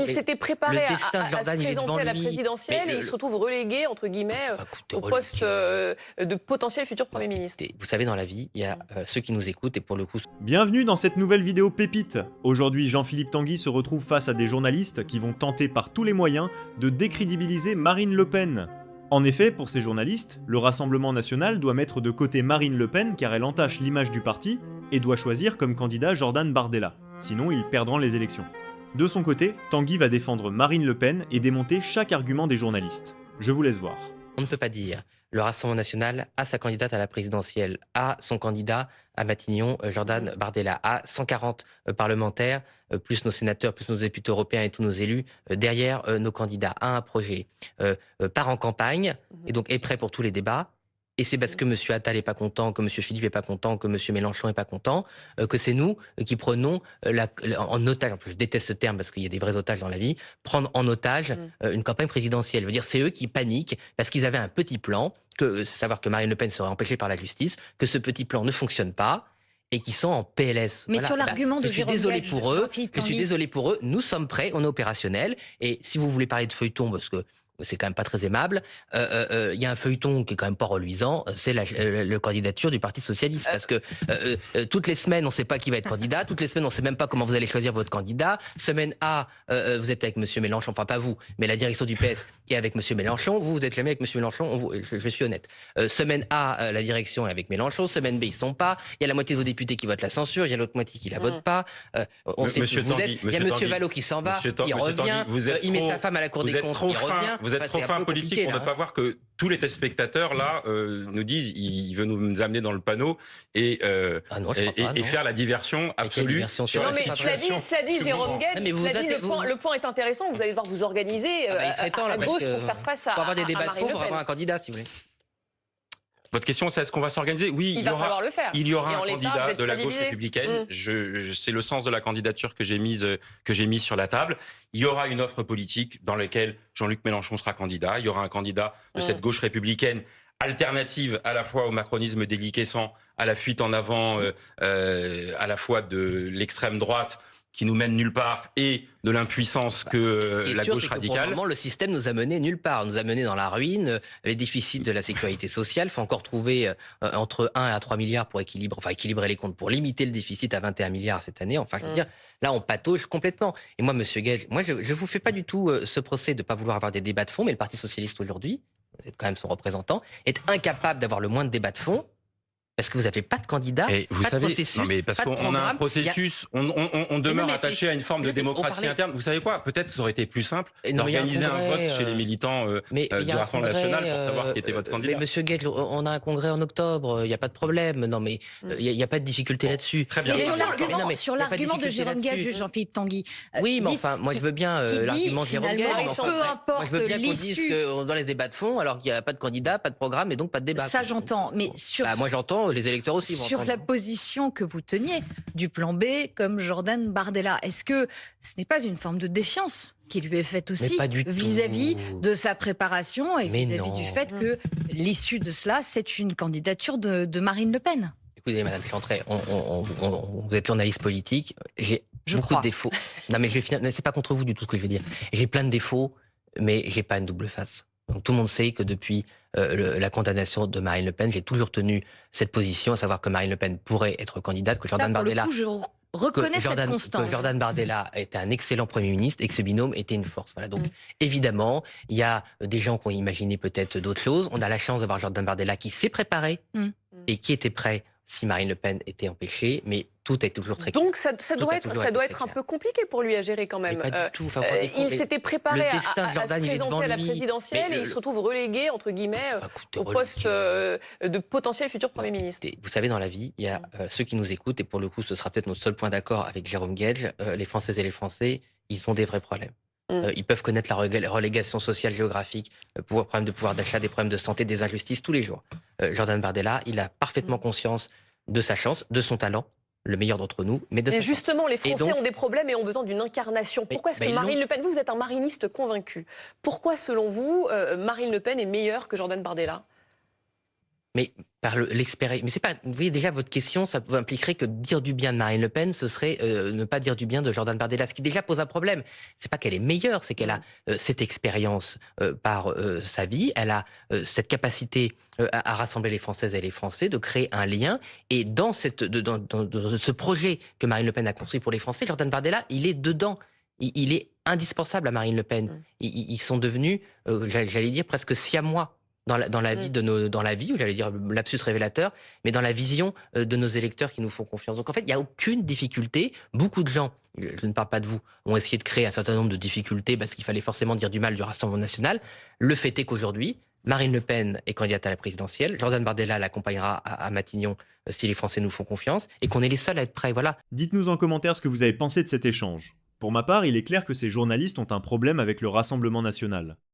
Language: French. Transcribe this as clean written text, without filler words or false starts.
il s'était préparé le à destin de Jordan, se il est devant présenter à la lui. présidentielle et il se retrouve relégué, entre guillemets, au poste de potentiel futur Premier ministre. Vous savez, dans la vie, il y a ceux qui nous écoutent et pour le coup... Bienvenue dans cette nouvelle vidéo pépite. Aujourd'hui, Jean-Philippe Tanguy se retrouve face à des journalistes qui vont tenter par tous les moyens de décrédibiliser Marine Le Pen. En effet, pour ces journalistes, le Rassemblement national doit mettre de côté Marine Le Pen car elle entache l'image du parti et doit choisir comme candidat Jordan Bardella. Sinon, ils perdront les élections. De son côté, Tanguy va défendre Marine Le Pen et démonter chaque argument des journalistes. Je vous laisse voir. On ne peut pas dire. Le Rassemblement national a sa candidate à la présidentielle, a son candidat à Matignon, Jordan Bardella, a 140 parlementaires, plus nos sénateurs, plus nos députés européens et tous nos élus, derrière nos candidats, a un projet, part en campagne et donc est prêt pour tous les débats. Et c'est parce que M. Attal n'est pas content, que M. Philippe n'est pas content, que M. Mélenchon n'est pas content, que c'est nous qui prenons en otage, je déteste ce terme parce qu'il y a des vrais otages dans la vie, prendre en otage une campagne présidentielle. Je veux dire, c'est eux qui paniquent parce qu'ils avaient un petit plan, savoir que Marine Le Pen serait empêchée par la justice, que ce petit plan ne fonctionne pas et qui sont en PLS. Mais sur l'argument de Jérôme Gage, je suis désolé pour eux, nous sommes prêts, on est opérationnels. Et si vous voulez parler de feuilleton, parce que c'est quand même pas très aimable. Il y a un feuilleton qui est quand même pas reluisant, c'est la candidature du Parti socialiste, parce que toutes les semaines on ne sait pas qui va être candidat, toutes les semaines on ne sait même pas comment vous allez choisir votre candidat. Semaine A, vous êtes avec M. Mélenchon, enfin pas vous, mais la direction du PS est avec M. Mélenchon. Vous êtes jamais avec M. Mélenchon. Je suis honnête. Semaine A, la direction est avec Mélenchon. Semaine B, ils sont pas. Il y a la moitié de vos députés qui votent la censure. Il y a l'autre moitié qui la vote pas. On sait qui vous êtes. Il y a M. Vallot qui s'en va. Il revient. Il met sa femme à la Cour des comptes. Il revient. Vous êtes trop fin politique pour ne pas voir que tous les téléspectateurs là nous disent il veut nous amener dans le panneau et faire la diversion absolue sur la situation. Cela dit, Jérôme Gage, le point est intéressant. Vous allez devoir vous organiser à gauche pour faire face à avoir des débats de Marine fond, Le il faut Pen. avoir un candidat, si vous voulez. Votre question, c'est est-ce qu'on va s'organiser? Oui, il va falloir le faire. Il y aura un l'état, candidat de la gauche divisé. républicaine. C'est le sens de la candidature que j'ai mise sur la table. Il y aura une offre politique dans laquelle Jean-Luc Mélenchon sera candidat. Il y aura un candidat de cette gauche républicaine alternative à la fois au macronisme déliquescent, à la fuite en avant, à la fois de l'extrême droite qui nous mène nulle part et de l'impuissance que la gauche radicale. Pour le moment, le système nous a menés nulle part. Nous a menés dans la ruine, les déficits de la sécurité sociale. Il faut encore trouver entre 1 à 3 milliards pour équilibrer les comptes, pour limiter le déficit à 21 milliards cette année. Enfin, je veux dire, là, on patauge complètement. Et moi, Monsieur Gage, je ne vous fais pas du tout ce procès de ne pas vouloir avoir des débats de fond, mais le Parti socialiste aujourd'hui, vous êtes quand même son représentant, est incapable d'avoir le moins de débats de fond. Parce que vous n'avez pas de candidat, et vous pas savez, de processus, non mais parce qu'on a un processus, on demeure attaché à une forme de démocratie interne. Vous savez quoi? Peut-être que ça aurait été plus simple d'organiser un vote chez les militants du Rassemblement national pour savoir qui était votre candidat. Mais Monsieur Gage, on a un congrès en octobre, il n'y a pas de problème. Non mais il n'y a pas de difficulté là-dessus. Très bien. Mais sur l'argument de Jérôme Gage, Jean-Philippe Tanguy. Oui, mais enfin, moi je veux bien l'argument de Jérôme Gage. Peu importe je veux bien qu'on dise qu'on doit les débats de fond, alors qu'il n'y a pas de candidat, pas de programme et donc pas de débat. Ça j'entends, mais sur... moi j'entends, les électeurs aussi vont sur la position que vous teniez du plan B comme Jordan Bardella. Est-ce que ce n'est pas une forme de défiance qui lui est faite aussi vis-à-vis de sa préparation et vis-à-vis du fait que l'issue de cela, c'est une candidature de Marine Le Pen? Écoutez, Madame Chantrey, vous êtes journaliste politique, j'ai beaucoup de défauts. Non, mais c'est pas contre vous du tout ce que je vais dire. J'ai plein de défauts, mais j'ai pas une double face. Donc, tout le monde sait que depuis la condamnation de Marine Le Pen, j'ai toujours tenu cette position, à savoir que Marine Le Pen pourrait être candidate, que Jordan Bardella... je reconnais cette constance. Que Jordan Bardella était un excellent Premier ministre et que ce binôme était une force. Voilà, donc évidemment, il y a des gens qui ont imaginé peut-être d'autres choses. On a la chance d'avoir Jordan Bardella qui s'est préparé et qui était prêt si Marine Le Pen était empêchée, mais tout est toujours très clair. Donc ça doit être un peu compliqué pour lui à gérer quand même. Mais pas du tout. Enfin, il s'était préparé à se présenter à la lui. présidentielle et il se retrouve relégué, entre guillemets, au poste de potentiel futur Premier ministre. Vous savez, dans la vie, il y a ceux qui nous écoutent, et pour le coup, ce sera peut-être notre seul point d'accord avec Jérôme Gage, les Françaises et les Français, ils ont des vrais problèmes. Ils peuvent connaître la relégation sociale géographique, problèmes de pouvoir d'achat, des problèmes de santé, des injustices tous les jours. Jordan Bardella, il a parfaitement conscience de sa chance, de son talent, le meilleur d'entre nous, mais de sa justement, chance. les Français ont des problèmes et ont besoin d'une incarnation. Pourquoi est-ce que Marine Le Pen, vous êtes un mariniste convaincu, pourquoi selon vous, Marine Le Pen est meilleure que Jordan Bardella? Mais par l'expérience. Mais c'est pas. Vous voyez, déjà, votre question, ça impliquerait que dire du bien de Marine Le Pen, ce serait ne pas dire du bien de Jordan Bardella. Ce qui déjà pose un problème. C'est pas qu'elle est meilleure, c'est qu'elle a cette expérience par sa vie. Elle a cette capacité à rassembler les Françaises et les Français, de créer un lien. Et dans ce projet que Marine Le Pen a construit pour les Français, Jordan Bardella, il est dedans. Il est indispensable à Marine Le Pen. Ils sont devenus, j'allais dire, presque siamois dans la vie dans la vie, ou j'allais dire lapsus révélateur, mais dans la vision de nos électeurs qui nous font confiance. Donc en fait, il n'y a aucune difficulté. Beaucoup de gens, je ne parle pas de vous, ont essayé de créer un certain nombre de difficultés parce qu'il fallait forcément dire du mal du Rassemblement national. Le fait est qu'aujourd'hui, Marine Le Pen est candidate à la présidentielle, Jordan Bardella l'accompagnera à Matignon si les Français nous font confiance, et qu'on est les seuls à être prêts. Voilà. Dites-nous en commentaire ce que vous avez pensé de cet échange. Pour ma part, il est clair que ces journalistes ont un problème avec le Rassemblement national.